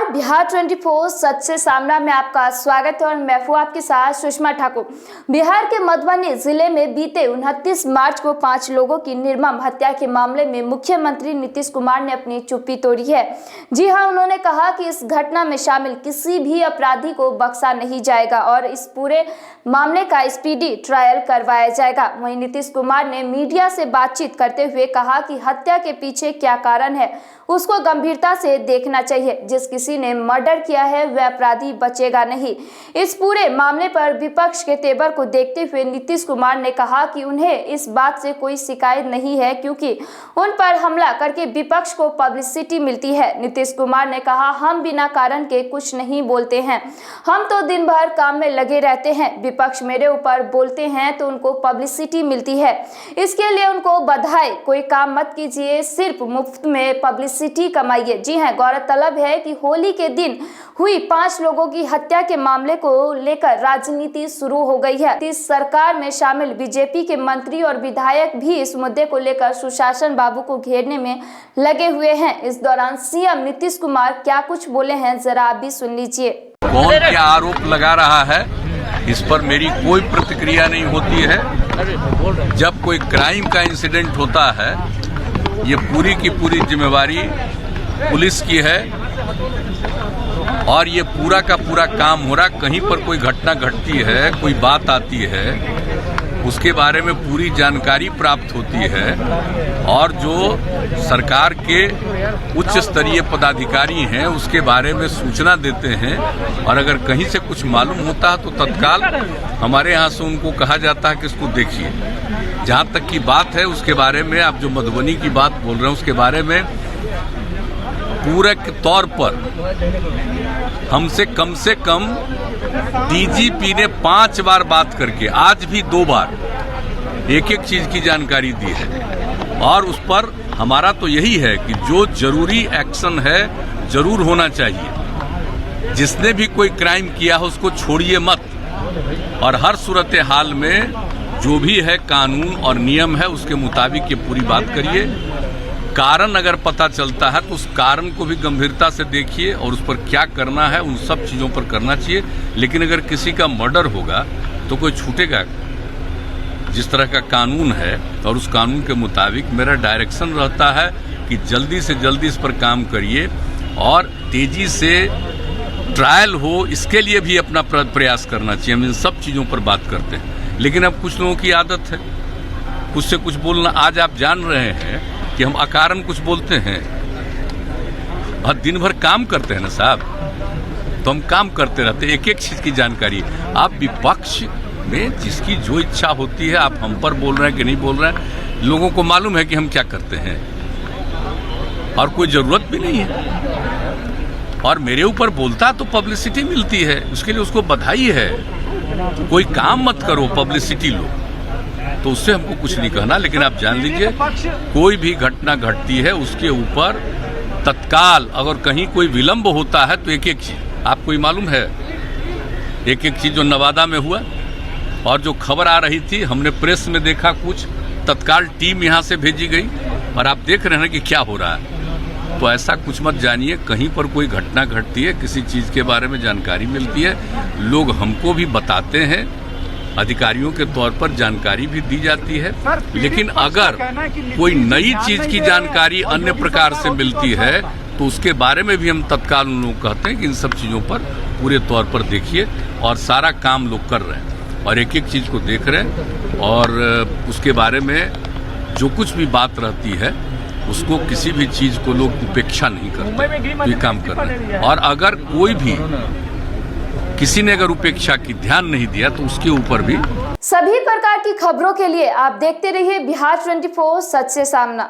नमस्कार, बिहार 24 सच से सामना में आपका स्वागत है और मैं हूं आपके साथ सुषमा ठाकुर। बिहार के मधुबनी जिले में बीते 29 मार्च को 5 लोगों की निर्मम हत्या के मामले में मुख्यमंत्री नीतीश कुमार ने अपनी चुप्पी तोड़ी है। जी हां, उन्होंने कहा कि इस घटना में शामिल किसी भी अपराधी को बख्शा नहीं जाएगा और इस पूरे मामले का स्पीडी ट्रायल करवाया जाएगा। वहीं नीतीश कुमार ने मीडिया से बातचीत करते हुए कहा कि हत्या के पीछे क्या कारण है उसको गंभीरता से देखना चाहिए। जिस किसी ने मर्डर किया है वह अपराधी बचेगा नहीं। इस पूरे मामले पर विपक्ष के तेवर को देखते हुए नीतीश कुमार ने कहा कि उन्हें इस बात से कोई शिकायत नहीं है क्योंकि उन पर हमला करके विपक्ष को पब्लिसिटी मिलती है। नीतीश कुमार ने कहा, हम बिना कारण के कुछ नहीं बोलते हैं, हम तो दिन भर काम में लगे रहते हैं। विपक्ष मेरे ऊपर बोलते हैं तो उनको पब्लिसिटी मिलती है, इसके लिए उनको बधाई। कोई काम मत कीजिए, सिर्फ मुफ्त में पब्लिसिटी कमाइए। जी हां, गौरतलब है कि होली के दिन हुई 5 लोगों की हत्या के मामले को लेकर राजनीति शुरू हो गई है। इस सरकार में शामिल बीजेपी के मंत्री और विधायक भी इस मुद्दे को लेकर सुशासन बाबू को घेरने में लगे हुए हैं। इस दौरान सीएम नीतीश कुमार क्या कुछ बोले हैं, जरा आप भी सुन लीजिए। कौन क्या आरोप लगा रहा है इस पर मेरी कोई प्रतिक्रिया नहीं होती है। जब कोई क्राइम का इंसिडेंट होता है, ये पूरी की पूरी जिम्मेवारी पुलिस की है और ये पूरा का पूरा काम हो रहा। कहीं पर कोई घटना घटती है, कोई बात आती है, उसके बारे में पूरी जानकारी प्राप्त होती है और जो सरकार के उच्च स्तरीय पदाधिकारी हैं उसके बारे में सूचना देते हैं और अगर कहीं से कुछ मालूम होता है तो तत्काल हमारे यहाँ से उनको कहा जाता है कि इसको देखिए। जहाँ तक की बात है उसके बारे में, आप जो मधुबनी की बात बोल रहे हैं उसके बारे में पूरे तौर पर हमसे कम डीजीपी ने 5 बार बात करके, आज भी 2 बार एक चीज की जानकारी दी है और उस पर हमारा तो यही है कि जो जरूरी एक्शन है जरूर होना चाहिए। जिसने भी कोई क्राइम किया है उसको छोड़िए मत और हर सूरत हाल में जो भी है कानून और नियम है उसके मुताबिक ये पूरी बात करिए। कारण अगर पता चलता है तो उस कारण को भी गंभीरता से देखिए और उस पर क्या करना है उन सब चीज़ों पर करना चाहिए। लेकिन अगर किसी का मर्डर होगा तो कोई छूटेगा। जिस तरह का कानून है और उस कानून के मुताबिक मेरा डायरेक्शन रहता है कि जल्दी से जल्दी इस पर काम करिए और तेजी से ट्रायल हो, इसके लिए भी अपना प्रयास करना चाहिए। हम इन सब चीज़ों पर बात करते हैं, लेकिन अब कुछ लोगों की आदत है कुछ से कुछ बोलना। आज आप जान रहे हैं कि हम अकारण कुछ बोलते हैं और दिन भर काम करते हैं ना साहब, तो हम काम करते रहते हैं। एक चीज की जानकारी आप विपक्ष में जिसकी जो इच्छा होती है, आप हम पर बोल रहे हैं कि नहीं बोल रहे हैं, लोगों को मालूम है कि हम क्या करते हैं और कोई जरूरत भी नहीं है। और मेरे ऊपर बोलता तो पब्लिसिटी मिलती है, उसके लिए उसको बधाई है। कोई काम मत करो, पब्लिसिटी लो, तो उससे हमको कुछ नहीं कहना। लेकिन आप जान लीजिए, कोई भी घटना घटती है उसके ऊपर तत्काल अगर कहीं कोई विलंब होता है तो एक चीज आपको ही मालूम है। एक चीज जो नवादा में हुआ और जो खबर आ रही थी, हमने प्रेस में देखा, कुछ तत्काल टीम यहाँ से भेजी गई और आप देख रहे हैं कि क्या हो रहा है। तो ऐसा कुछ मत जानिए। कहीं पर कोई घटना घटती है, किसी चीज के बारे में जानकारी मिलती है, लोग हमको भी बताते हैं, अधिकारियों के तौर पर जानकारी भी दी जाती है। लेकिन अगर कोई नई चीज की जानकारी अन्य प्रकार से मिलती है तो उसके बारे में भी हम तत्काल उन लोग कहते हैं कि इन सब चीजों पर पूरे तौर पर देखिए। और सारा काम लोग कर रहे हैं और एक चीज को देख रहे हैं और उसके बारे में जो कुछ भी बात रहती है उसको, किसी भी चीज को लोग उपेक्षा नहीं करते, ये काम कर रहे हैं। और अगर कोई भी किसी ने अगर उपेक्षा की ध्यान नहीं दिया तो उसके ऊपर भी। सभी प्रकार की खबरों के लिए आप देखते रहिए बिहार 24 सच से सामना।